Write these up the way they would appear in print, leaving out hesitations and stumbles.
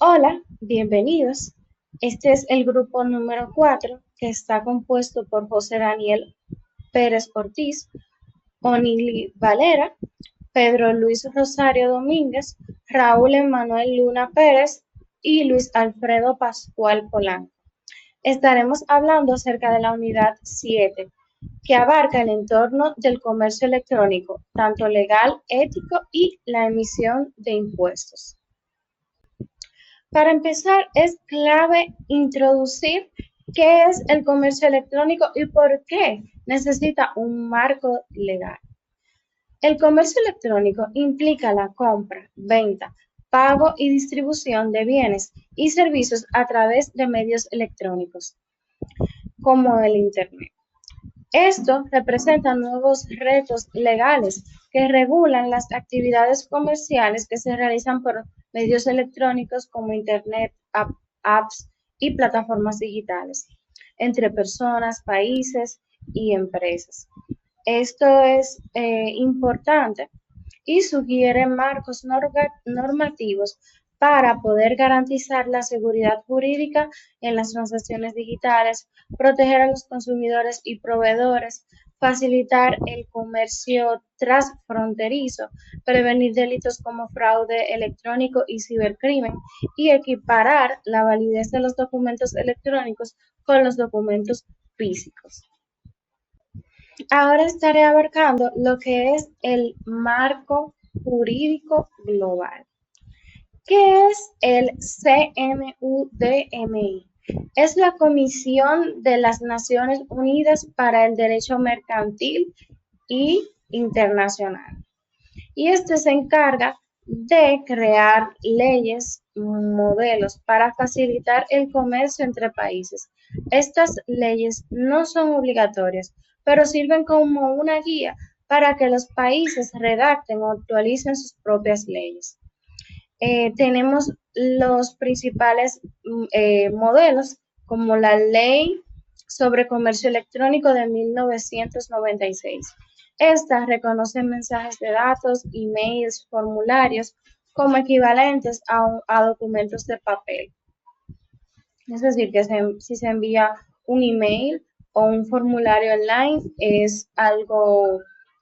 Hola, bienvenidos. Este es el grupo número 4 que está compuesto por José Daniel Pérez Ortiz, Onili Valera, Pedro Luis Rosario Domínguez, Raúl Emanuel Luna Pérez y Luis Alfredo Pascual Polanco. Estaremos hablando acerca de la unidad 7, que abarca el entorno del comercio electrónico, tanto legal, ético y la emisión de impuestos. Para empezar, es clave introducir qué es el comercio electrónico y por qué necesita un marco legal. El comercio electrónico implica la compra, venta, pago y distribución de bienes y servicios a través de medios electrónicos, como el Internet. Esto representa nuevos retos legales que regulan las actividades comerciales que se realizan por medios electrónicos como Internet, apps y plataformas digitales, entre personas, países y empresas. Esto es importante y sugiere marcos normativos para poder garantizar la seguridad jurídica en las transacciones digitales, proteger a los consumidores y proveedores, facilitar el comercio transfronterizo, prevenir delitos como fraude electrónico y cibercrimen y equiparar la validez de los documentos electrónicos con los documentos físicos. Ahora estaré abarcando lo que es el marco jurídico global. ¿Qué es el CMUDMI? Es la Comisión de las Naciones Unidas para el Derecho Mercantil y Internacional. Y este se encarga de crear leyes, modelos para facilitar el comercio entre países. Estas leyes no son obligatorias, pero sirven como una guía para que los países redacten o actualicen sus propias leyes. Tenemos los principales modelos, como la Ley sobre Comercio Electrónico de 1996. Esta reconoce mensajes de datos, emails, formularios como equivalentes a documentos de papel. Es decir, que si se envía un email o un formulario online es algo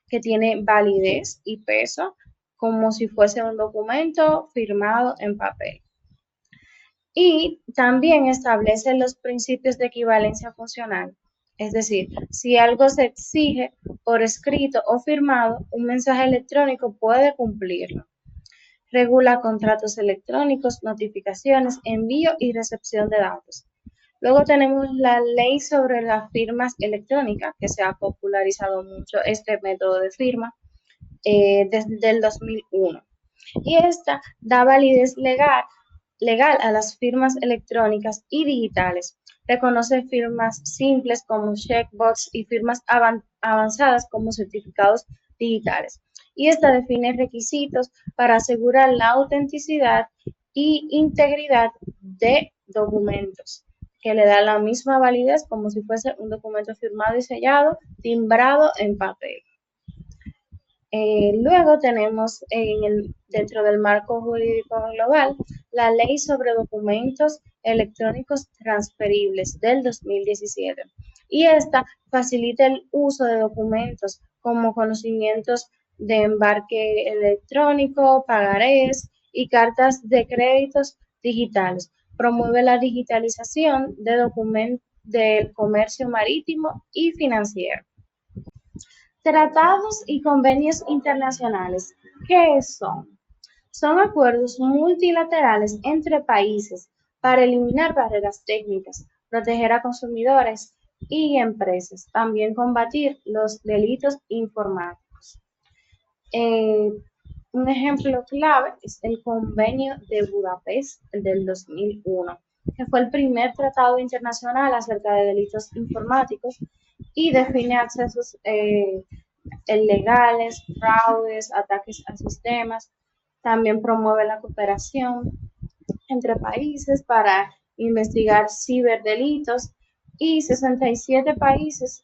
que tiene validez y peso, como si fuese un documento firmado en papel. Y también establece los principios de equivalencia funcional. Es decir, si algo se exige por escrito o firmado, un mensaje electrónico puede cumplirlo. Regula contratos electrónicos, notificaciones, envío y recepción de datos. Luego tenemos la ley sobre las firmas electrónicas, que se ha popularizado mucho este método de firma desde el 2001. Y esta da validez legal a las firmas electrónicas y digitales. Reconoce firmas simples como checkbox y firmas avanzadas como certificados digitales. Y esta define requisitos para asegurar la autenticidad y integridad de documentos, que le da la misma validez como si fuese un documento firmado y sellado, timbrado en papel. Luego tenemos dentro del marco jurídico global la Ley sobre Documentos Electrónicos Transferibles del 2017 y esta facilita el uso de documentos como conocimientos de embarque electrónico, pagarés y cartas de créditos digitales. Promueve la digitalización de documentos del comercio marítimo y financiero. Tratados y convenios internacionales. ¿Qué son? Son acuerdos multilaterales entre países para eliminar barreras técnicas, proteger a consumidores y empresas, también combatir los delitos informáticos. Eh, un ejemplo clave es el Convenio de Budapest del 2001, que fue el primer tratado internacional acerca de delitos informáticos y define accesos legales, fraudes, ataques a sistemas. También promueve la cooperación entre países para investigar ciberdelitos y 67 países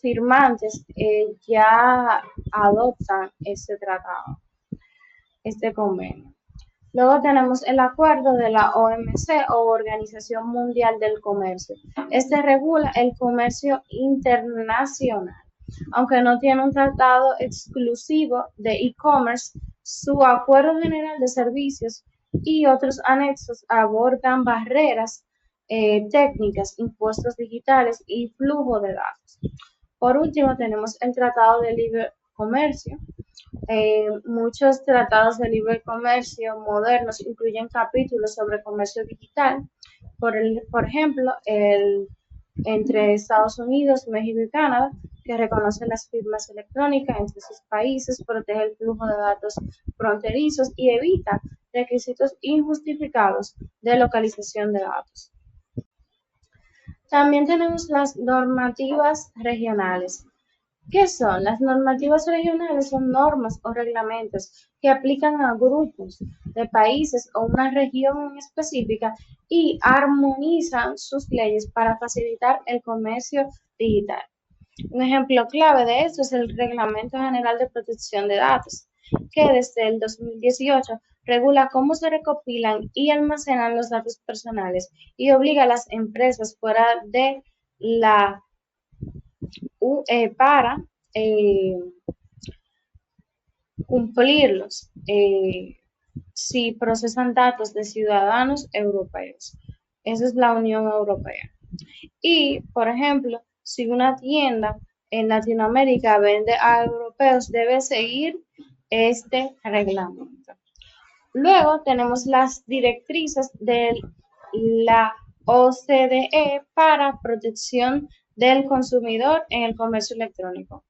firmantes ya adoptan este tratado, este convenio. Luego tenemos el acuerdo de la OMC o Organización Mundial del Comercio. Este regula el comercio internacional. Aunque no tiene un tratado exclusivo de e-commerce, su acuerdo general de servicios y otros anexos abordan barreras técnicas, impuestos digitales y flujo de datos. Por último, tenemos el Tratado de Libre Comercio. Muchos tratados de libre comercio modernos incluyen capítulos sobre comercio digital. Por ejemplo, entre Estados Unidos, México y Canadá, que reconoce las firmas electrónicas entre sus países, protege el flujo de datos fronterizos y evita requisitos injustificados de localización de datos. También tenemos las normativas regionales. ¿Qué son? Las normativas regionales son normas o reglamentos que aplican a grupos de países o una región específica y armonizan sus leyes para facilitar el comercio digital. Un ejemplo clave de esto es el Reglamento General de Protección de Datos, que desde el 2018 regula cómo se recopilan y almacenan los datos personales y obliga a las empresas fuera de la UE para cumplirlos si procesan datos de ciudadanos europeos. Esa es la Unión Europea. Y, por ejemplo, si una tienda en Latinoamérica vende a europeos, debe seguir este reglamento. Luego tenemos las directrices de la OCDE para protección del consumidor en el comercio electrónico.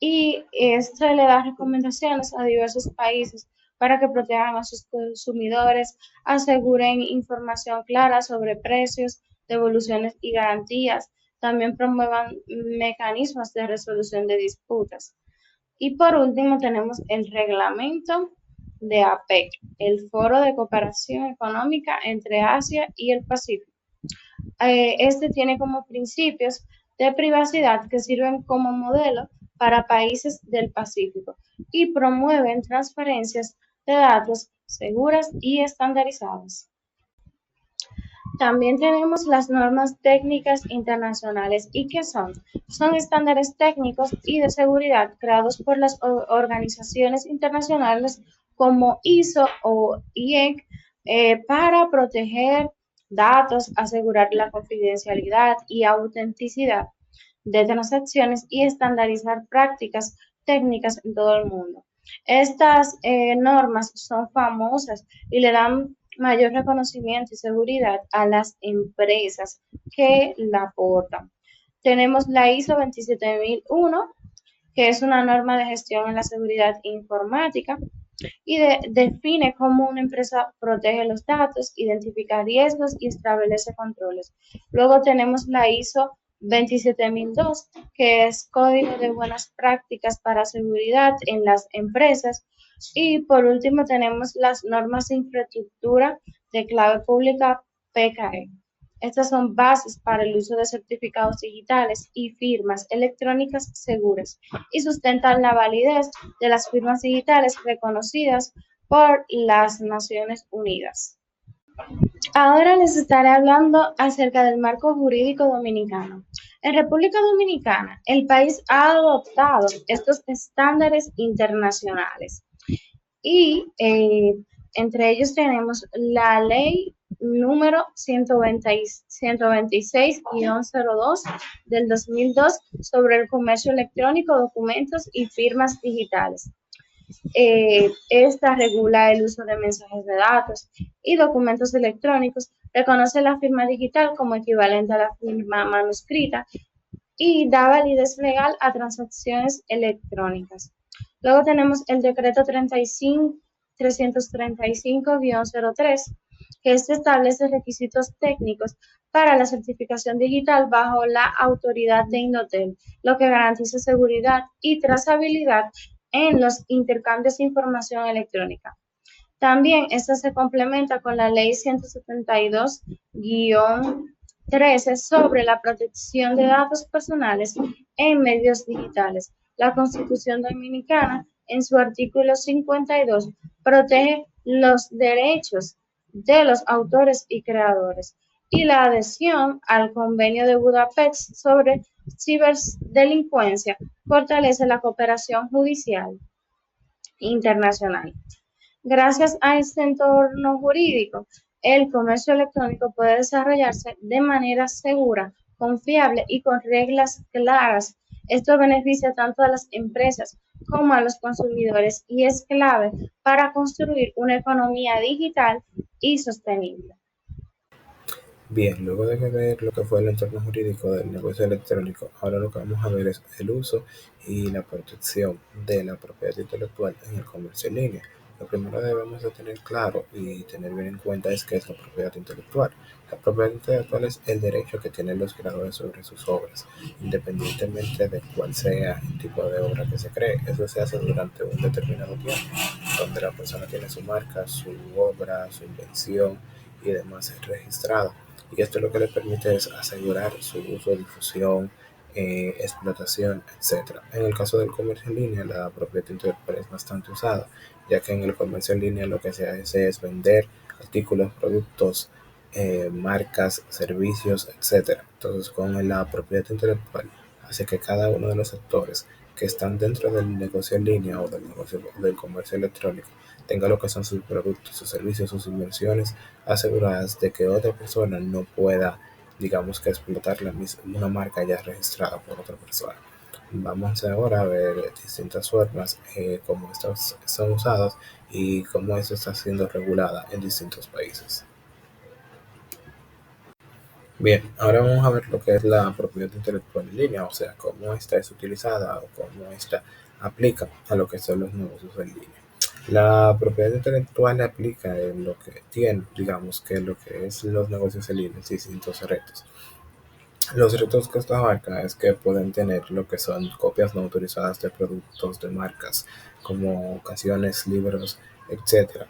Y esto le da recomendaciones a diversos países para que protejan a sus consumidores, aseguren información clara sobre precios, devoluciones y garantías, también promuevan mecanismos de resolución de disputas. Y por último tenemos el reglamento de APEC, el Foro de Cooperación Económica entre Asia y el Pacífico. Este tiene como principios de privacidad que sirven como modelo para países del Pacífico y promueven transferencias de datos seguras y estandarizadas. También tenemos las normas técnicas internacionales. ¿Y qué son? Son estándares técnicos y de seguridad creados por las organizaciones internacionales como ISO o IEC para proteger datos, asegurar la confidencialidad y autenticidad de transacciones y estandarizar prácticas técnicas en todo el mundo. Estas normas son famosas y le dan mayor reconocimiento y seguridad a las empresas que la aportan. Tenemos la ISO 27001, que es una norma de gestión en la seguridad informática y define cómo una empresa protege los datos, identifica riesgos y establece controles. Luego tenemos la ISO 27002, que es Código de Buenas Prácticas para Seguridad en las Empresas. Y por último tenemos las normas de infraestructura de clave pública PKE. Estas son bases para el uso de certificados digitales y firmas electrónicas seguras y sustentan la validez de las firmas digitales reconocidas por las Naciones Unidas. Ahora les estaré hablando acerca del marco jurídico dominicano. En República Dominicana, el país ha adoptado estos estándares internacionales y entre ellos tenemos la ley número 126-02 del 2002 sobre el comercio electrónico, documentos y firmas digitales. Esta regula el uso de mensajes de datos y documentos electrónicos, reconoce la firma digital como equivalente a la firma manuscrita y da validez legal a transacciones electrónicas. Luego tenemos el decreto 335-03, que establece requisitos técnicos para la certificación digital bajo la autoridad de Indotel, lo que garantiza seguridad y trazabilidad en los intercambios de información electrónica. También esta se complementa con la ley 172-13 sobre la protección de datos personales en medios digitales. La Constitución Dominicana, en su artículo 52, protege los derechos de los autores y creadores, y la adhesión al Convenio de Budapest sobre ciberdelincuencia fortalece la cooperación judicial internacional. Gracias a este entorno jurídico, el comercio electrónico puede desarrollarse de manera segura, confiable y con reglas claras. Esto beneficia tanto a las empresas como a los consumidores y es clave para construir una economía digital y sostenible. Bien, luego de ver lo que fue el entorno jurídico del negocio electrónico, ahora lo que vamos a ver es el uso y la protección de la propiedad intelectual en el comercio en línea. Lo primero que debemos de tener claro y tener bien en cuenta es qué es la propiedad intelectual. La propiedad intelectual es el derecho que tienen los creadores sobre sus obras, independientemente de cuál sea el tipo de obra que se cree. Eso se hace durante un determinado tiempo, donde la persona tiene su marca, su obra, su invención y demás registrada, y esto lo que le permite es asegurar su uso, difusión, explotación, etcétera. En el caso del comercio en línea, la propiedad intelectual es bastante usada, ya que en el comercio en línea lo que se hace es vender artículos, productos, marcas, servicios, etcétera. Entonces, con la propiedad intelectual hace que cada uno de los actores que están dentro del negocio en línea o del negocio del comercio electrónico tenga lo que son sus productos, sus servicios, sus inversiones aseguradas de que otra persona no pueda, digamos que explotar una marca ya registrada por otra persona. Vamos ahora a ver distintas formas cómo estas son usadas y cómo eso está siendo regulada en distintos países. Bien, ahora vamos a ver lo que es la propiedad intelectual en línea, o sea, cómo esta es utilizada o cómo esta aplica a lo que son los negocios en línea. La propiedad intelectual aplica en lo que tiene, digamos, que lo que es los negocios en línea, distintos retos. Los retos que esto abarca es que pueden tener lo que son copias no autorizadas de productos de marcas, como canciones, libros, etcétera.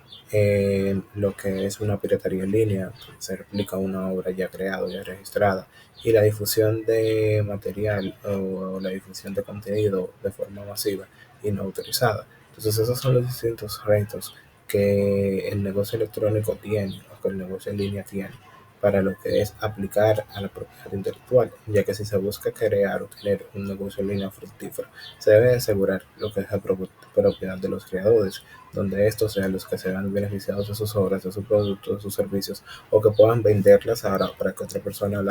Lo que es una piratería en línea, se replica una obra ya creada, ya registrada, y la difusión de material o la difusión de contenido de forma masiva y no autorizada. Entonces esos son los distintos retos que el negocio electrónico tiene o que el negocio en línea tiene para lo que es aplicar a la propiedad intelectual, ya que si se busca crear o tener un negocio en línea fructífero, se debe asegurar lo que es la propiedad de los creadores, donde estos sean los que se vean beneficiados de sus obras, de sus productos, de sus servicios, o que puedan venderlas ahora para que otra persona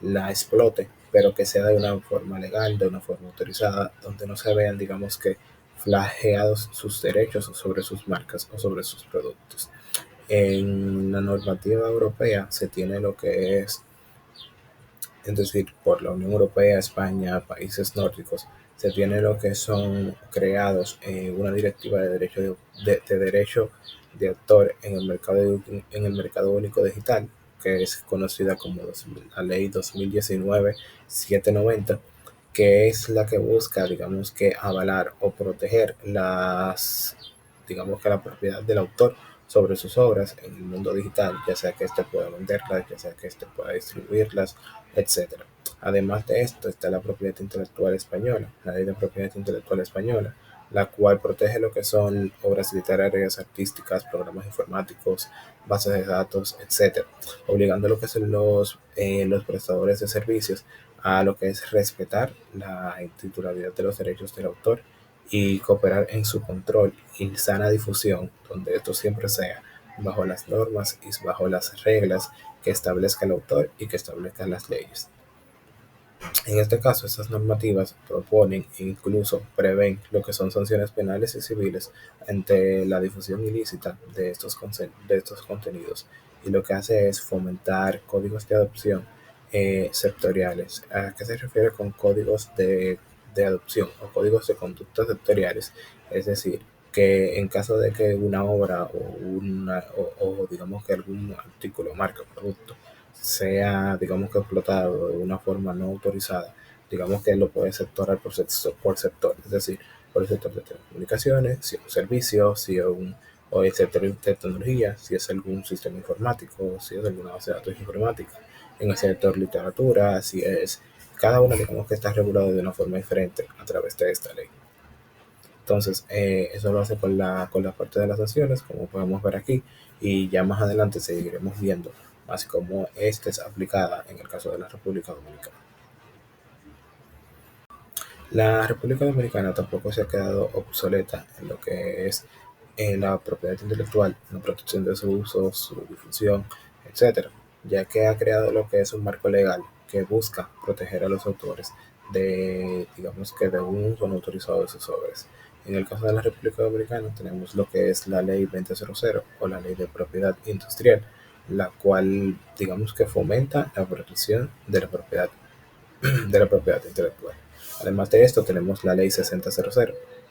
la explote, pero que sea de una forma legal, de una forma autorizada, donde no se vean, digamos que, flageados sus derechos sobre sus marcas o sobre sus productos. En la normativa europea se tiene lo que es decir, por la Unión Europea, España, países nórdicos, se tiene lo que son creados una directiva de derecho de autor en el mercado único digital, que es conocida como la ley 2019-790, que es la que busca, digamos que, avalar o proteger digamos que la propiedad del autor sobre sus obras en el mundo digital, ya sea que éste pueda venderlas, ya sea que éste pueda distribuirlas, etcétera. Además de esto está la propiedad intelectual española, la ley de propiedad intelectual española, la cual protege lo que son obras literarias, artísticas, programas informáticos, bases de datos, etcétera, obligando a lo que son los prestadores de servicios a lo que es respetar la titularidad de los derechos del autor y cooperar en su control y sana difusión, donde esto siempre sea bajo las normas y bajo las reglas que establezca el autor y que establezcan las leyes. En este caso, estas normativas proponen e incluso prevén lo que son sanciones penales y civiles ante la difusión ilícita de estos contenidos, y lo que hace es fomentar códigos de adopción sectoriales. ¿A qué se refiere con códigos de adopción o códigos de conducta sectoriales? Es decir, que en caso de que una obra o digamos que algún artículo, marca, producto sea, digamos que explotado de una forma no autorizada, digamos que lo puede sectorar por sector, es decir, por el sector de telecomunicaciones, si es un servicio, si es o el sector de tecnología, si es algún sistema informático, si es alguna base de datos informática, en el sector literatura, si es cada uno, digamos que está regulado de una forma diferente a través de esta ley. Entonces, eso lo hace con la parte de las sanciones, como podemos ver aquí, y ya más adelante seguiremos viendo más cómo esta es aplicada en el caso de la República Dominicana. La República Dominicana tampoco se ha quedado obsoleta en lo que es la propiedad intelectual, la protección de su uso, su difusión, etcétera, ya que ha creado lo que es un marco legal que busca proteger a los autores de, digamos que de un uso no autorizado de sus obras. En el caso de la República Dominicana tenemos lo que es la Ley 2000 o la Ley de Propiedad Industrial, la cual digamos que fomenta la protección de la propiedad intelectual. Además de esto, tenemos la ley 6000,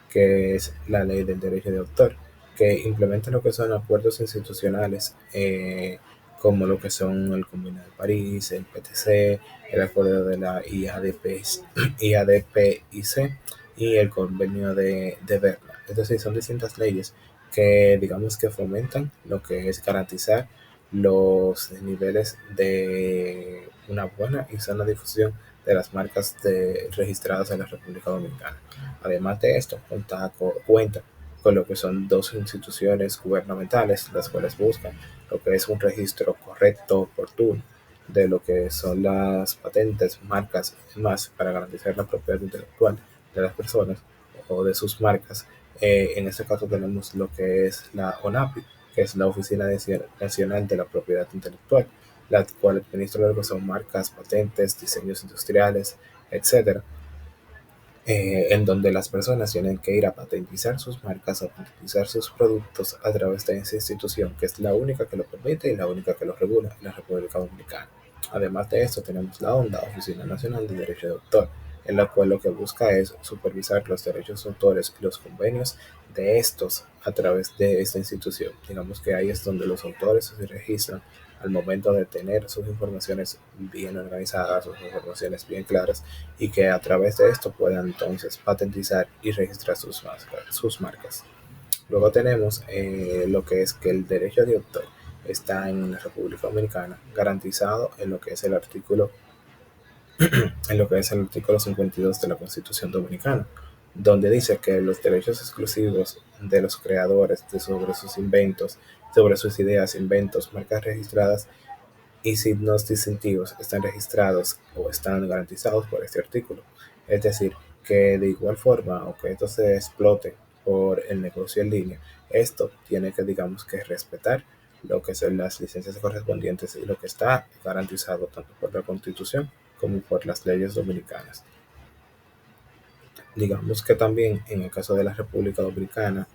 que es la ley del derecho de autor, que implementa lo que son acuerdos institucionales, como lo que son el Convenio de París, el PTC, el acuerdo de la IADPIC y el convenio de Berna. Es decir, son distintas leyes que digamos que fomentan lo que es garantizar los niveles de una buena y sana difusión de las marcas registradas en la República Dominicana. Además de esto, cuenta con lo que son dos instituciones gubernamentales, las cuales buscan lo que es un registro correcto, oportuno, de lo que son las patentes, marcas y más para garantizar la propiedad intelectual de las personas o de sus marcas. En este caso tenemos lo que es la ONAPI, que es la Oficina Nacional de la Propiedad Intelectual, la cual administra lo que son marcas, patentes, diseños industriales, etcétera, en donde las personas tienen que ir a patentizar sus marcas, a patentizar sus productos a través de esa institución, que es la única que lo permite y la única que lo regula en la República Dominicana. Además de esto, tenemos la ONDA, Oficina Nacional de Derecho de Autor, en la cual lo que busca es supervisar los derechos de autores y los convenios de estos a través de esta institución. Digamos que ahí es donde los autores se registran al momento de tener sus informaciones bien organizadas, sus informaciones bien claras, y que a través de esto puedan entonces patentizar y registrar sus marcas. Luego tenemos lo que es que el derecho de autor está en la República Dominicana garantizado en lo que es el artículo 52 de la Constitución Dominicana, donde dice que los derechos exclusivos de los creadores sobre sus inventos, sobre sus ideas, inventos, marcas registradas y signos distintivos están registrados o están garantizados por este artículo. Es decir, que de igual forma, aunque esto se explote por el negocio en línea, esto tiene que, digamos, que respetar lo que son las licencias correspondientes y lo que está garantizado tanto por la Constitución como por las leyes dominicanas. Digamos que también en el caso de la República Dominicana,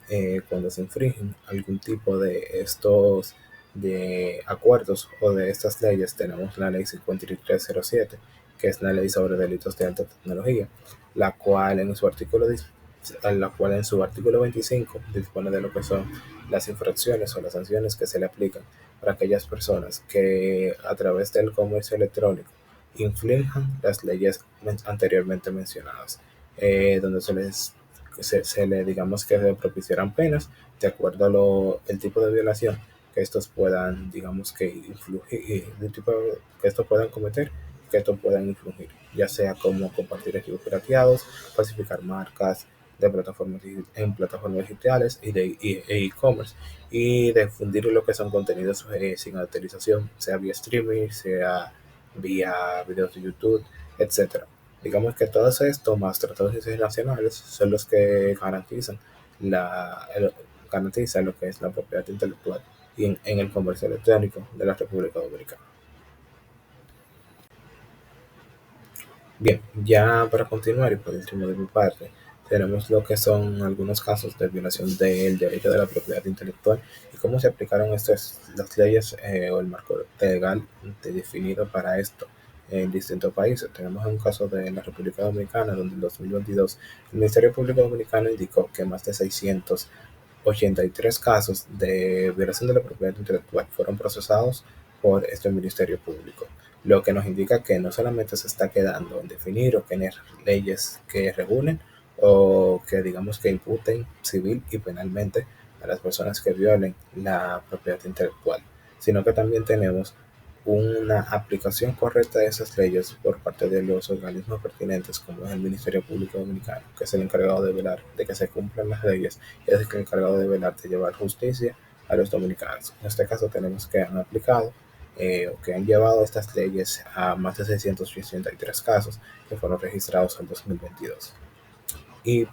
cuando se infringen algún tipo de estos de acuerdos o de estas leyes, tenemos la ley 5307, que es la ley sobre delitos de alta tecnología, la cual en su artículo 25 dispone de lo que son las infracciones o las sanciones que se le aplican para aquellas personas que a través del comercio electrónico inflijan las leyes anteriormente mencionadas, donde se le digamos que se propiciarán penas de acuerdo a el tipo de violación que estos puedan, digamos que influir, el tipo que estos puedan cometer, que estos puedan influir, ya sea como compartir archivos pirateados, falsificar marcas de plataformas en plataformas digitales y de e-commerce, y difundir lo que son contenidos sin autorización, sea vía streaming, sea vía videos de YouTube, etcétera. Digamos que todo esto, más tratados internacionales, son los que la, el, garantizan lo que es la propiedad intelectual y en el comercio electrónico de la República Dominicana. Bien, ya para continuar y por último de mi parte, tenemos lo que son algunos casos de violación del derecho de la propiedad intelectual y cómo se aplicaron las leyes o el marco legal definido para esto en distintos países. Tenemos un caso de la República Dominicana, donde en 2022 el Ministerio Público Dominicano indicó que más de 683 casos de violación de la propiedad intelectual fueron procesados por este Ministerio Público, lo que nos indica que no solamente se está quedando en definir o tener leyes que regulen o que digamos que imputen civil y penalmente a las personas que violen la propiedad intelectual, sino que también tenemos una aplicación correcta de esas leyes por parte de los organismos pertinentes, como es el Ministerio Público Dominicano, que es el encargado de velar de que se cumplan las leyes y es el encargado de velar de llevar justicia a los dominicanos. En este caso tenemos que han aplicado o que han llevado estas leyes a más de 683 casos que fueron registrados en 2022. Y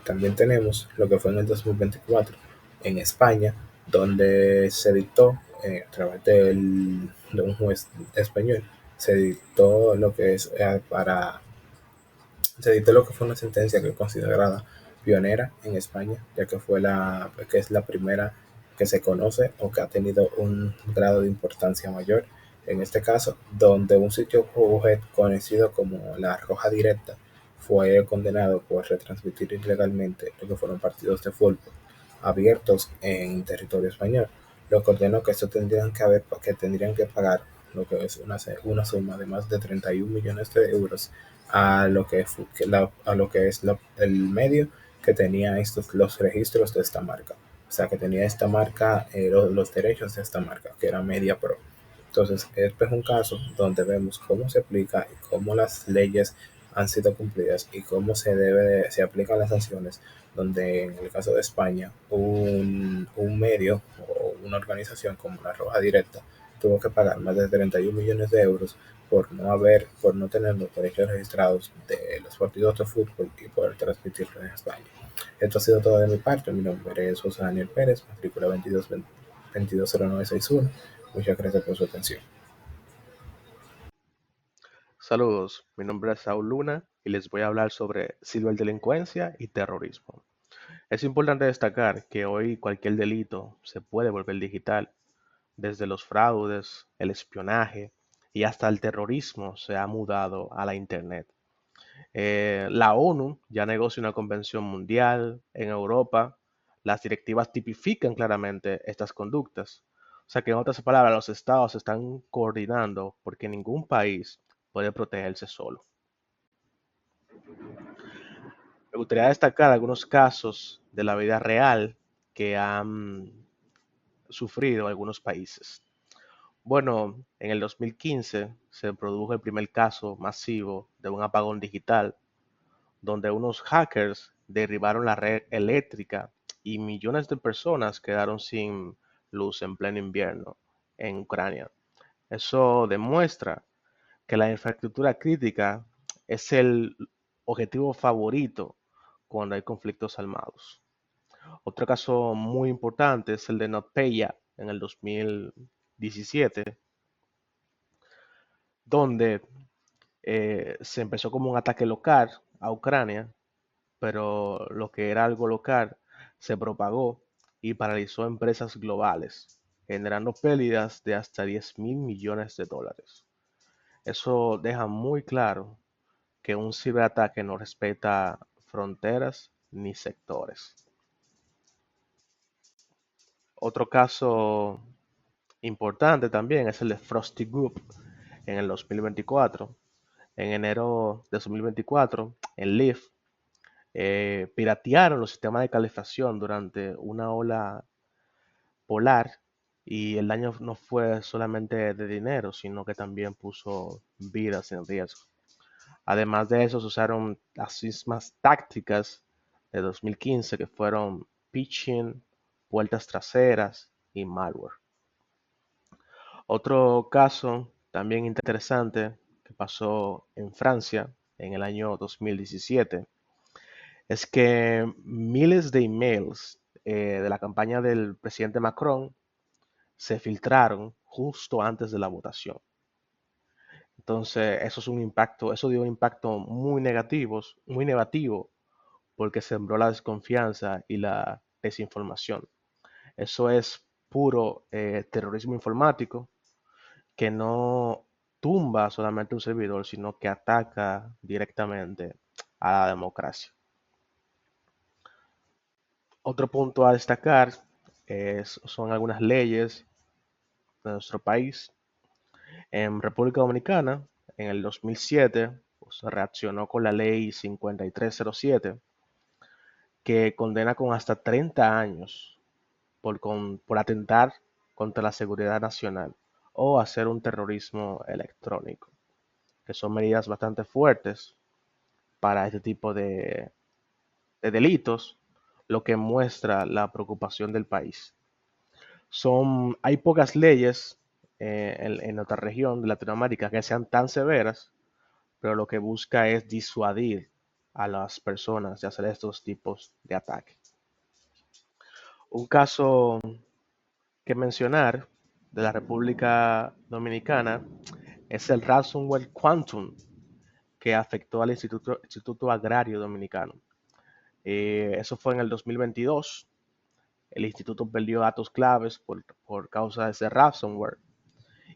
también tenemos lo que fue en el 2024 en España, donde se dictó a través de un juez español, se dictó lo que es se dictó lo que fue una sentencia que es considerada pionera en España, ya que que es la primera que se conoce o que ha tenido un grado de importancia mayor. En este caso, donde un sitio web conocido como La Roja Directa fue condenado por retransmitir ilegalmente lo que fueron partidos de fútbol abiertos en territorio español, lo que ordenó que que tendrían que pagar lo que es una suma de más de 31 millones de euros a lo que, a lo que es el medio que tenía los registros de esta marca. O sea, que tenía esta marca, los derechos de esta marca, que era Media Pro. Entonces, este es un caso donde vemos cómo se aplica y cómo las leyes han sido cumplidas y cómo se aplican las sanciones, donde en el caso de España un medio o una organización como la Roja Directa tuvo que pagar más de 31 millones de euros por no tener los derechos registrados de los partidos de fútbol y poder transmitirlo en España. Esto ha sido todo de mi parte. Mi nombre es José Daniel Pérez, matrícula 220961. Muchas gracias por su atención. Saludos, mi nombre es Saúl Luna y les voy a hablar sobre ciberdelincuencia y terrorismo. Es importante destacar que hoy cualquier delito se puede volver digital, desde los fraudes, el espionaje y hasta el terrorismo se ha mudado a la Internet. La ONU ya negocia una convención mundial en Europa. Las directivas tipifican claramente estas conductas. O sea que en otras palabras, los estados se están coordinando porque ningún país puede protegerse solo. Me gustaría destacar algunos casos de la vida real que han sufrido algunos países. Bueno, en el 2015 se produjo el primer caso masivo de un apagón digital donde unos hackers derribaron la red eléctrica y millones de personas quedaron sin luz en pleno invierno en Ucrania. Eso demuestra que la infraestructura crítica es el objetivo favorito cuando hay conflictos armados. Otro caso muy importante es el de NotPetya en el 2017, donde se empezó como un ataque local a Ucrania, pero lo que era algo local se propagó y paralizó empresas globales, generando pérdidas de hasta 10 mil millones de dólares. Eso deja muy claro que un ciberataque no respeta fronteras ni sectores. Otro caso importante también es el de Frosty Group en el 2024. En enero de 2024, en Lyft, piratearon los sistemas de calefacción durante una ola polar y el daño no fue solamente de dinero, sino que también puso vidas en riesgo. Además de eso, se usaron las mismas tácticas de 2015 que fueron phishing, puertas traseras y malware. Otro caso también interesante que pasó en Francia en el año 2017 es que miles de emails de la campaña del presidente Macron se filtraron justo antes de la votación. Entonces, eso dio un impacto muy negativo, porque sembró la desconfianza y la desinformación. Eso es puro terrorismo informático que no tumba solamente un servidor, sino que ataca directamente a la democracia. Otro punto a destacar son algunas leyes de nuestro país. En República Dominicana, en el 2007, pues, reaccionó con la ley 5307, que condena con hasta 30 años por atentar contra la seguridad nacional o hacer un terrorismo electrónico, que son medidas bastante fuertes para este tipo de delitos, lo que muestra la preocupación del país. Hay pocas leyes en nuestra región de Latinoamérica que sean tan severas, pero lo que busca es disuadir a las personas de hacer estos tipos de ataques. Un caso que mencionar de la República Dominicana es el ransomware Quantum, que afectó al Instituto Agrario Dominicano. Eso fue en el 2022. El instituto perdió datos claves por causa de ese ransomware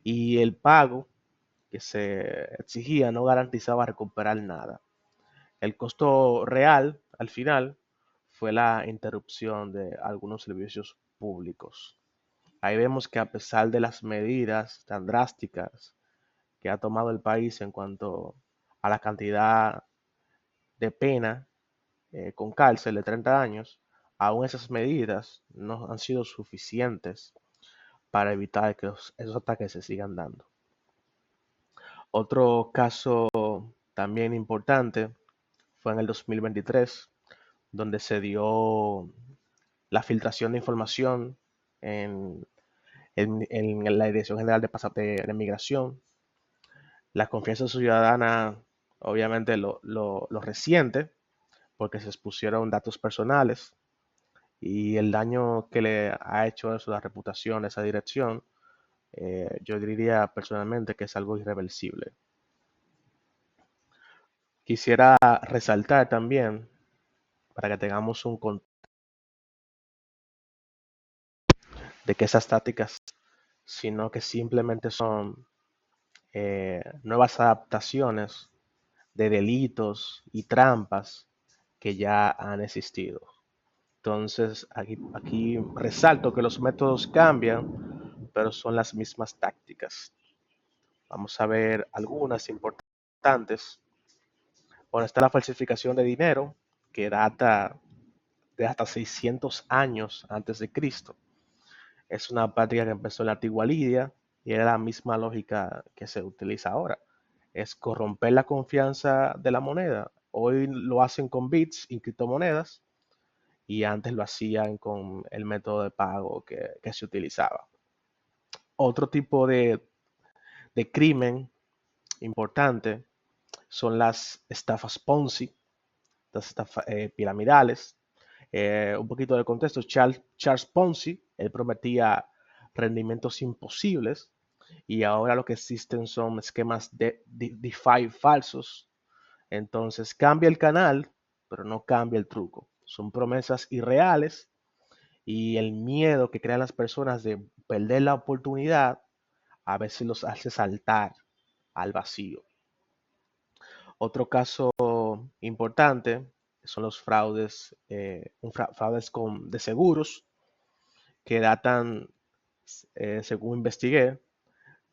y el pago que se exigía no garantizaba recuperar nada. El costo real, al final, fue la interrupción de algunos servicios públicos. Ahí vemos que a pesar de las medidas tan drásticas que ha tomado el país en cuanto a la cantidad de pena con cárcel de 30 años, aún esas medidas no han sido suficientes para evitar que esos ataques se sigan dando. Otro caso también importante fue en el 2023, donde se dio la filtración de información en, en la Dirección General de Migración. La confianza ciudadana, obviamente, lo resiente porque se expusieron datos personales y el daño que le ha hecho eso a la reputación de esa dirección, yo diría personalmente que es algo irreversible. Quisiera resaltar también, para que tengamos un contexto, de que esas tácticas, sino que simplemente son nuevas adaptaciones de delitos y trampas que ya han existido. Entonces, aquí resalto que los métodos cambian, pero son las mismas tácticas. Vamos a ver algunas importantes. Bueno, está la falsificación de dinero, que data de hasta 600 años antes de Cristo. Es una práctica que empezó en la antigua Lidia y era la misma lógica que se utiliza ahora. Es corromper la confianza de la moneda. Hoy lo hacen con bits y criptomonedas y antes lo hacían con el método de pago que se utilizaba. Otro tipo de crimen importante son las estafas Ponzi, las estafas piramidales. Un poquito de contexto, Charles Ponzi, él prometía rendimientos imposibles y ahora lo que existen son esquemas de DeFi falsos. Entonces cambia el canal, pero no cambia el truco. Son promesas irreales y el miedo que crean las personas de perder la oportunidad a veces los hace saltar al vacío. Otro caso importante son los fraudes, fraudes de seguros que datan, según investigué,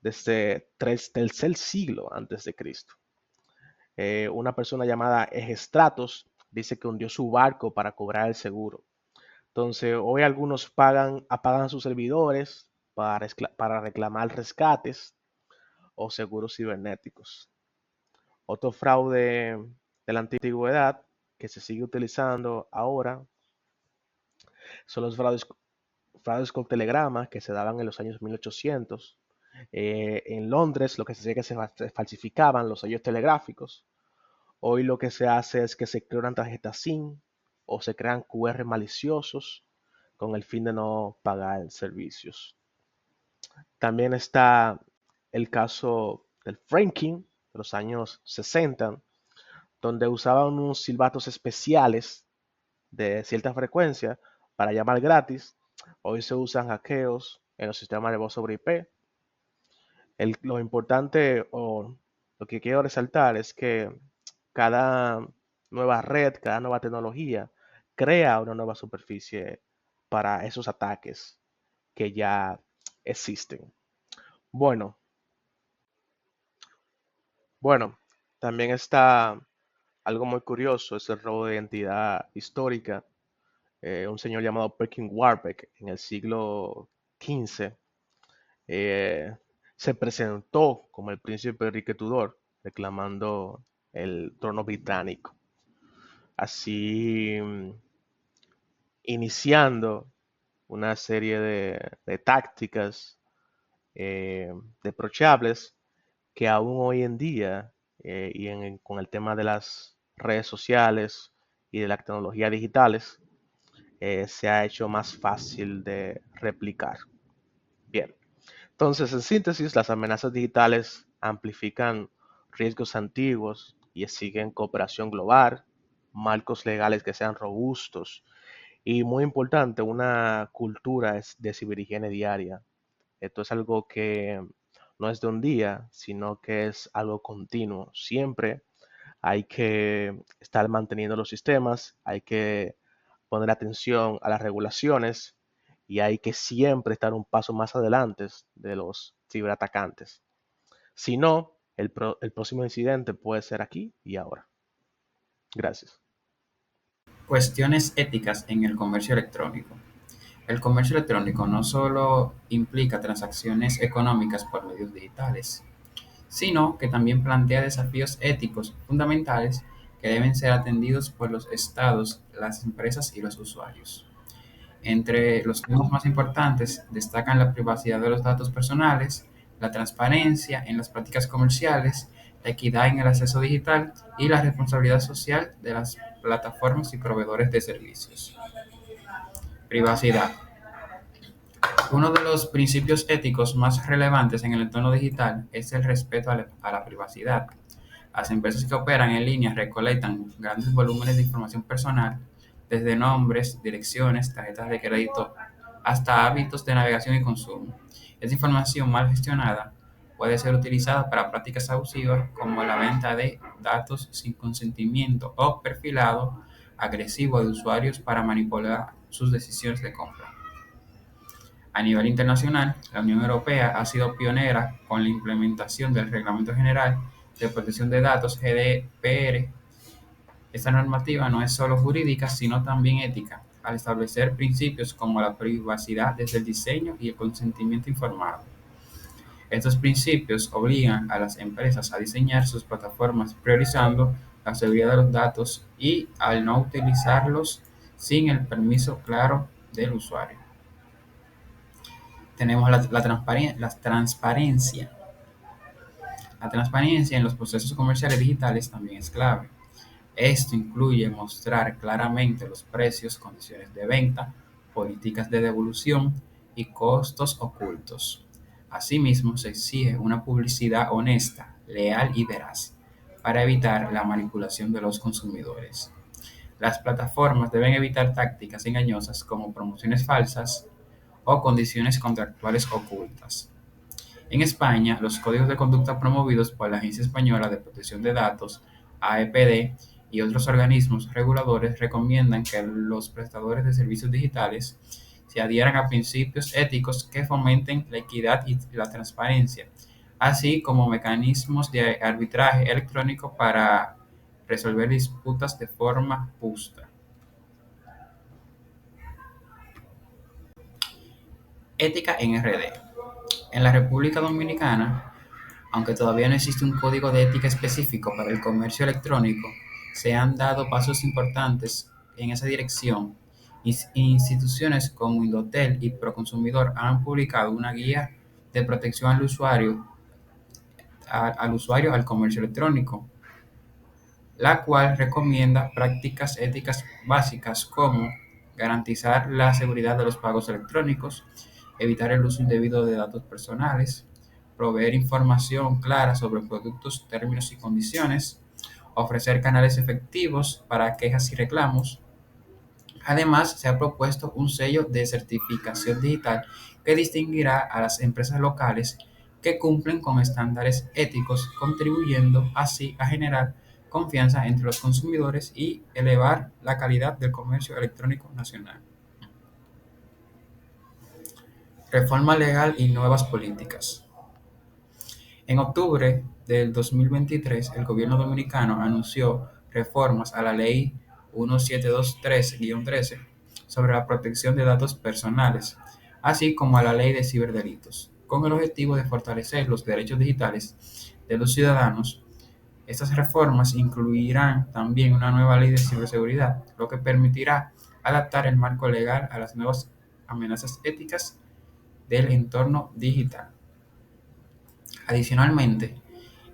desde tercer siglo antes de Cristo. Una persona llamada Egestratos dice que hundió su barco para cobrar el seguro. Entonces, hoy algunos apagan a sus servidores para reclamar rescates o seguros cibernéticos. Otro fraude de la antigüedad que se sigue utilizando ahora son los fraudes con telegramas que se daban en los años 1800. En Londres lo que se hacía es que se falsificaban los sellos telegráficos. Hoy lo que se hace es que se crean tarjetas SIM o se crean QR maliciosos con el fin de no pagar servicios. También está el caso del franking de los años 60, donde usaban unos silbatos especiales de cierta frecuencia para llamar gratis. Hoy se usan hackeos en los sistemas de voz sobre IP. Lo importante o lo que quiero resaltar es que cada nueva red, cada nueva tecnología crea una nueva superficie para esos ataques que ya existen. Bueno, bueno, también está algo muy curioso, es el robo de identidad histórica. Un señor llamado Perkin Warbeck en el siglo XV se presentó como el príncipe Enrique Tudor, reclamando el trono británico. Así, iniciando una serie de tácticas reprochables que aún hoy en día, con el tema de las redes sociales y de las tecnologías digitales, se ha hecho más fácil de replicar. Bien, entonces en síntesis, las amenazas digitales amplifican riesgos antiguos y exigen cooperación global, marcos legales que sean robustos y, muy importante, una cultura de ciberhigiene diaria. Esto es algo que no es de un día, sino que es algo continuo. Siempre hay que estar manteniendo los sistemas, hay que poner atención a las regulaciones y hay que siempre estar un paso más adelante de los ciberatacantes. Si no, el próximo incidente puede ser aquí y ahora. Gracias. Cuestiones éticas en el comercio electrónico. El comercio electrónico no solo implica transacciones económicas por medios digitales, sino que también plantea desafíos éticos fundamentales que deben ser atendidos por los estados, las empresas y los usuarios. Entre los temas más importantes destacan la privacidad de los datos personales, la transparencia en las prácticas comerciales, la equidad en el acceso digital y la responsabilidad social de las plataformas y proveedores de servicios. Privacidad. Uno de los principios éticos más relevantes en el entorno digital es el respeto a la privacidad. Las empresas que operan en línea recolectan grandes volúmenes de información personal, desde nombres, direcciones, tarjetas de crédito, hasta hábitos de navegación y consumo. Esta información mal gestionada puede ser utilizada para prácticas abusivas como la venta de datos sin consentimiento o perfilado agresivo de usuarios para manipular sus decisiones de compra. A nivel internacional, la Unión Europea ha sido pionera con la implementación del Reglamento General de Protección de Datos (GDPR). Esta normativa no es solo jurídica, sino también ética, al establecer principios como la privacidad desde el diseño y el consentimiento informado. Estos principios obligan a las empresas a diseñar sus plataformas priorizando la seguridad de los datos y al no utilizarlos sin el permiso claro del usuario. Tenemos la transparencia. La transparencia en los procesos comerciales digitales también es clave. Esto incluye mostrar claramente los precios, condiciones de venta, políticas de devolución y costos ocultos. Asimismo, se exige una publicidad honesta, leal y veraz para evitar la manipulación de los consumidores. Las plataformas deben evitar tácticas engañosas como promociones falsas o condiciones contractuales ocultas. En España, los códigos de conducta promovidos por la Agencia Española de Protección de Datos, AEPD, y otros organismos reguladores recomiendan que los prestadores de servicios digitales se adhieran a principios éticos que fomenten la equidad y la transparencia, así como mecanismos de arbitraje electrónico para resolver disputas de forma justa. Ética en RD. En la República Dominicana, aunque todavía no existe un código de ética específico para el comercio electrónico, se han dado pasos importantes en esa dirección. Instituciones como Indotel y Proconsumidor han publicado una guía de protección al comercio electrónico, la cual recomienda prácticas éticas básicas como garantizar la seguridad de los pagos electrónicos, evitar el uso indebido de datos personales, proveer información clara sobre productos, términos y condiciones, ofrecer canales efectivos para quejas y reclamos. Además, se ha propuesto un sello de certificación digital que distinguirá a las empresas locales que cumplen con estándares éticos, contribuyendo así a generar confianza entre los consumidores y elevar la calidad del comercio electrónico nacional. Reforma legal y nuevas políticas. En octubre del 2023, el gobierno dominicano anunció reformas a la Ley 1723-13 sobre la protección de datos personales, así como a la Ley de Ciberdelitos. con el objetivo de fortalecer los derechos digitales de los ciudadanos. Estas reformas incluirán también una nueva ley de ciberseguridad, lo que permitirá adaptar el marco legal a las nuevas amenazas éticas del entorno digital. Adicionalmente,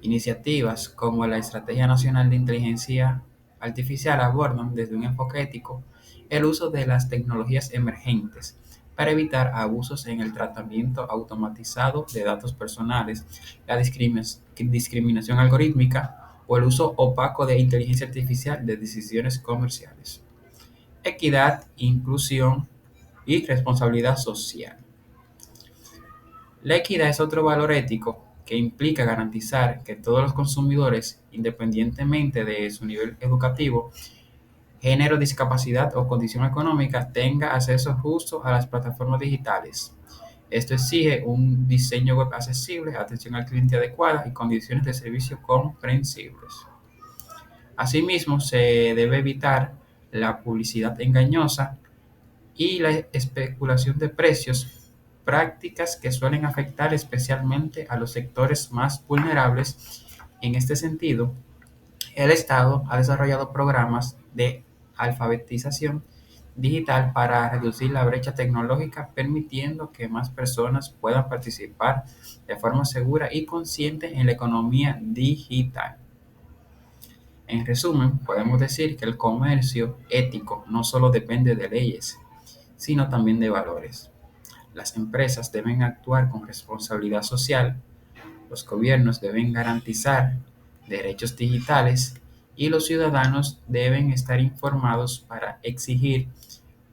iniciativas como la Estrategia Nacional de Inteligencia Artificial abordan desde un enfoque ético el uso de las tecnologías emergentes para evitar abusos en el tratamiento automatizado de datos personales, la discriminación algorítmica o el uso opaco de inteligencia artificial de decisiones comerciales. Equidad, inclusión y responsabilidad social. La equidad es otro valor ético que implica garantizar que todos los consumidores, independientemente de su nivel educativo, género, discapacidad o condición económica, tengan acceso justo a las plataformas digitales. Esto exige un diseño web accesible, atención al cliente adecuada y condiciones de servicio comprensibles. Asimismo, se debe evitar la publicidad engañosa y la especulación de precios, prácticas que suelen afectar especialmente a los sectores más vulnerables. En este sentido, el Estado ha desarrollado programas de alfabetización digital para reducir la brecha tecnológica, permitiendo que más personas puedan participar de forma segura y consciente en la economía digital. En resumen, podemos decir que el comercio ético no solo depende de leyes, sino también de valores. Las empresas deben actuar con responsabilidad social, los gobiernos deben garantizar derechos digitales y los ciudadanos deben estar informados para exigir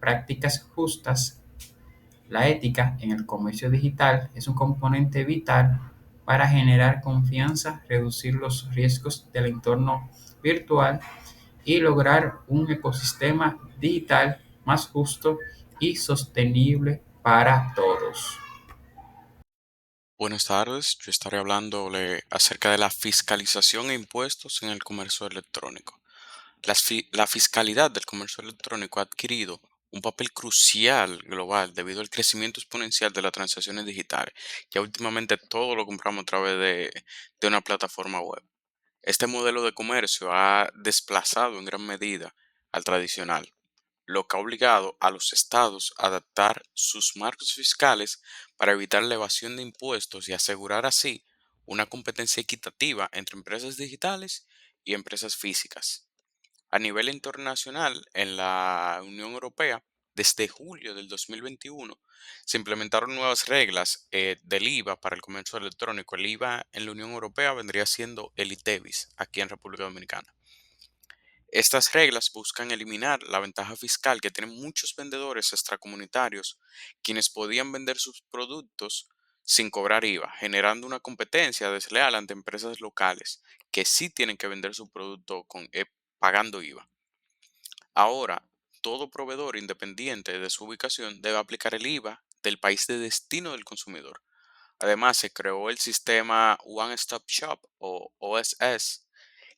prácticas justas. La ética en el comercio digital es un componente vital para generar confianza, reducir los riesgos del entorno virtual y lograr un ecosistema digital más justo y sostenible para todos. Buenas tardes, yo estaré hablándole acerca de la fiscalización e impuestos en el comercio electrónico. La fiscalidad del comercio electrónico ha adquirido un papel crucial global debido al crecimiento exponencial de las transacciones digitales. Ya últimamente todo lo compramos a través de una plataforma web. Este modelo de comercio ha desplazado en gran medida al tradicional, lo que ha obligado a los estados a adaptar sus marcos fiscales para evitar la evasión de impuestos y asegurar así una competencia equitativa entre empresas digitales y empresas físicas. A nivel internacional, en la Unión Europea, desde julio del 2021, se implementaron nuevas reglas del IVA para el comercio electrónico. El IVA en la Unión Europea vendría siendo el ITEVIS aquí en República Dominicana. Estas reglas buscan eliminar la ventaja fiscal que tienen muchos vendedores extracomunitarios, quienes podían vender sus productos sin cobrar IVA, generando una competencia desleal ante empresas locales que sí tienen que vender su producto pagando IVA. Ahora, todo proveedor independiente de su ubicación debe aplicar el IVA del país de destino del consumidor. Además, se creó el sistema One Stop Shop o OSS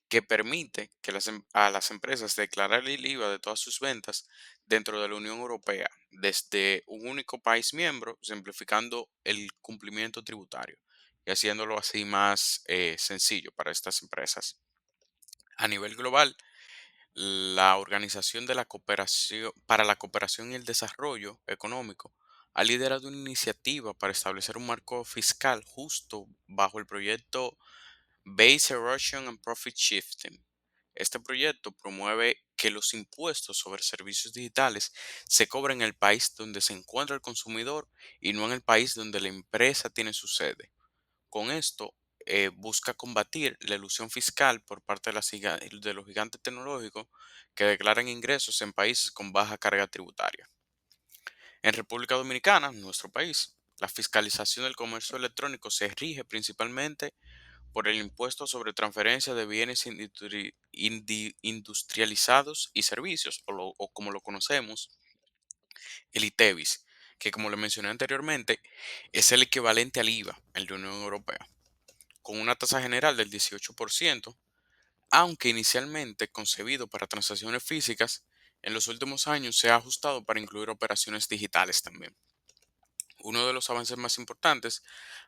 que permite que a las empresas declarar el IVA de todas sus ventas dentro de la Unión Europea desde un único país miembro, simplificando el cumplimiento tributario y haciéndolo así más sencillo para estas empresas. A nivel global, la Organización de la Cooperación para la Cooperación y el Desarrollo Económico ha liderado una iniciativa para establecer un marco fiscal justo bajo el proyecto Base Erosion and Profit Shifting. Este proyecto promueve que los impuestos sobre servicios digitales se cobren en el país donde se encuentra el consumidor y no en el país donde la empresa tiene su sede. Con esto, busca combatir la elusión fiscal por parte de los gigantes tecnológicos que declaran ingresos en países con baja carga tributaria. En República Dominicana, nuestro país, la fiscalización del comercio electrónico se rige principalmente por el impuesto sobre transferencia de bienes industrializados y servicios, o como lo conocemos, el ITEVIS, que como le mencioné anteriormente, es el equivalente al IVA en la Unión Europea, con una tasa general del 18%, aunque inicialmente concebido para transacciones físicas, en los últimos años se ha ajustado para incluir operaciones digitales también. Uno de los avances más importantes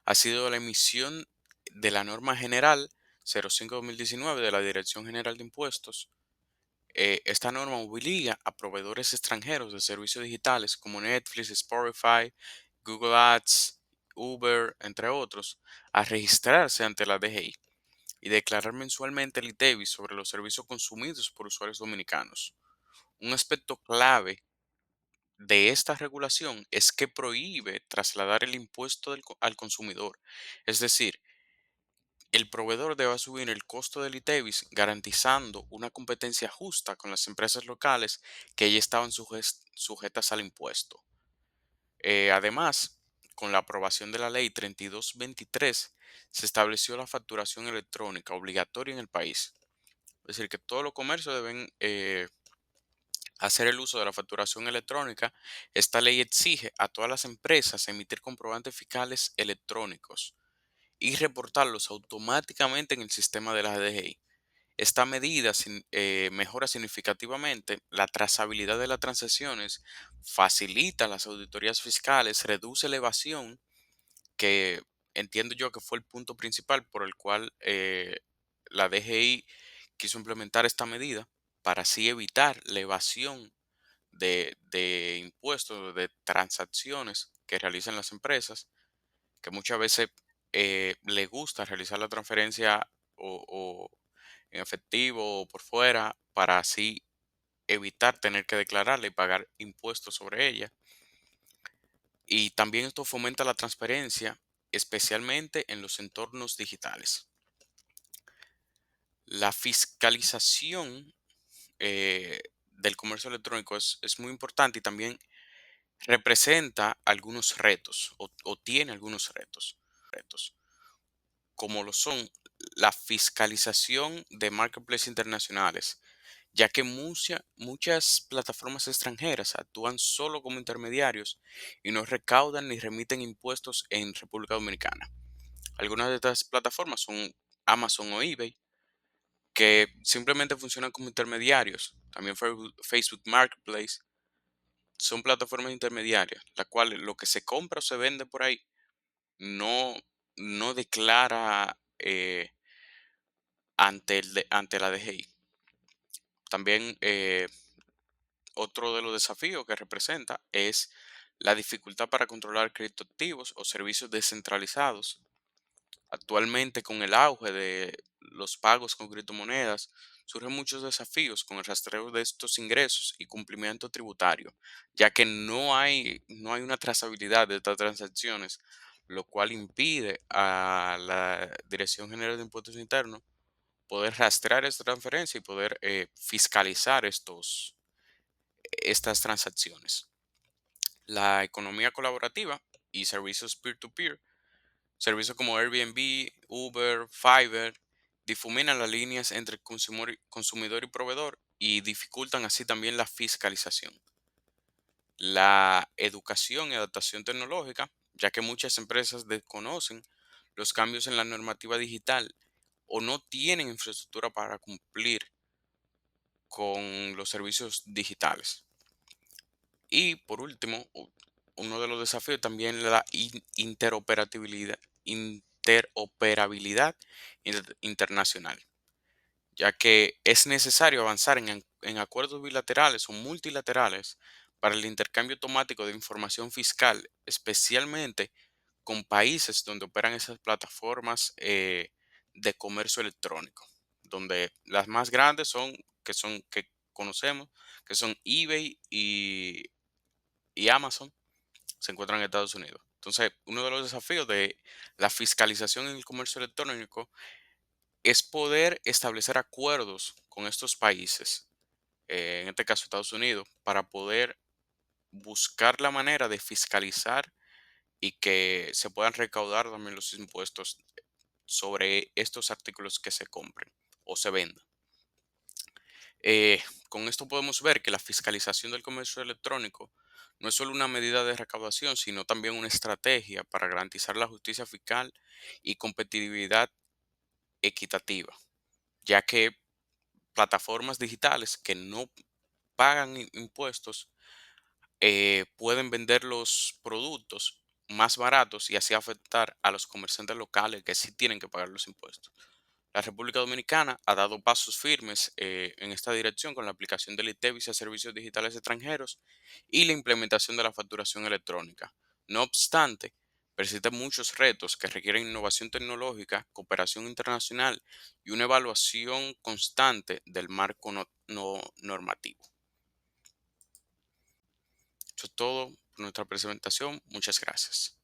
ha sido la emisión de la norma general 05-2019 de la Dirección General de Impuestos. Esta norma obliga a proveedores extranjeros de servicios digitales como Netflix, Spotify, Google Ads, Uber, entre otros, a registrarse ante la DGI y declarar mensualmente el ITEVIS sobre los servicios consumidos por usuarios dominicanos. Un aspecto clave de esta regulación es que prohíbe trasladar el impuesto al consumidor. Es decir, el proveedor debe asumir el costo del ITEVIS garantizando una competencia justa con las empresas locales que ya estaban sujetas al impuesto. Además, con la aprobación de la ley 3223 se estableció la facturación electrónica obligatoria en el país. Es decir, que todos los comercios deben hacer el uso de la facturación electrónica. Esta ley exige a todas las empresas emitir comprobantes fiscales electrónicos y reportarlos automáticamente en el sistema de la DGI. Esta medida mejora significativamente la trazabilidad de las transacciones, facilita las auditorías fiscales, reduce la evasión, que entiendo yo que fue el punto principal por el cual la DGI quiso implementar esta medida para así evitar la evasión de impuestos, de transacciones que realizan las empresas, que muchas veces le gusta realizar la transferencia o en efectivo o por fuera para así evitar tener que declararla y pagar impuestos sobre ella. Y también esto fomenta la transparencia, especialmente en los entornos digitales. La fiscalización del comercio electrónico es muy importante y también representa algunos retos o tiene algunos retos, como lo son la fiscalización de marketplaces internacionales, ya que muchas plataformas extranjeras actúan solo como intermediarios y no recaudan ni remiten impuestos en República Dominicana. Algunas de estas plataformas son Amazon o eBay, que simplemente funcionan como intermediarios. También Facebook Marketplace son plataformas intermediarias, la cual lo que se compra o se vende por ahí no, no declara ante la DGI. También otro de los desafíos que representa es la dificultad para controlar criptoactivos o servicios descentralizados. Actualmente, con el auge de los pagos con criptomonedas, surgen muchos desafíos con el rastreo de estos ingresos y cumplimiento tributario, ya que no hay una trazabilidad de estas transacciones, lo cual impide a la Dirección General de Impuestos Internos poder rastrear esta transferencia y poder fiscalizar estas transacciones. La economía colaborativa y servicios peer-to-peer, servicios como Airbnb, Uber, Fiverr, difuminan las líneas entre consumidor y proveedor y dificultan así también la fiscalización. La educación y adaptación tecnológica, ya que muchas empresas desconocen los cambios en la normativa digital o no tienen infraestructura para cumplir con los servicios digitales. Y por último, uno de los desafíos también es la interoperabilidad internacional, ya que es necesario avanzar en acuerdos bilaterales o multilaterales para el intercambio automático de información fiscal, especialmente con países donde operan esas plataformas de comercio electrónico, donde las más grandes que conocemos, que son eBay y Amazon, se encuentran en Estados Unidos. Entonces, uno de los desafíos de la fiscalización en el comercio electrónico es poder establecer acuerdos con estos países, en este caso Estados Unidos, para poder buscar la manera de fiscalizar y que se puedan recaudar también los impuestos sobre estos artículos que se compren o se vendan. Con esto podemos ver que la fiscalización del comercio electrónico no es solo una medida de recaudación, sino también una estrategia para garantizar la justicia fiscal y competitividad equitativa, ya que plataformas digitales que no pagan impuestos pueden vender los productos más baratos y así afectar a los comerciantes locales que sí tienen que pagar los impuestos. La República Dominicana ha dado pasos firmes en esta dirección con la aplicación del ITEVIS a servicios digitales extranjeros y la implementación de la facturación electrónica. No obstante, persisten muchos retos que requieren innovación tecnológica, cooperación internacional y una evaluación constante del marco normativo. Eso es todo por nuestra presentación. Muchas gracias.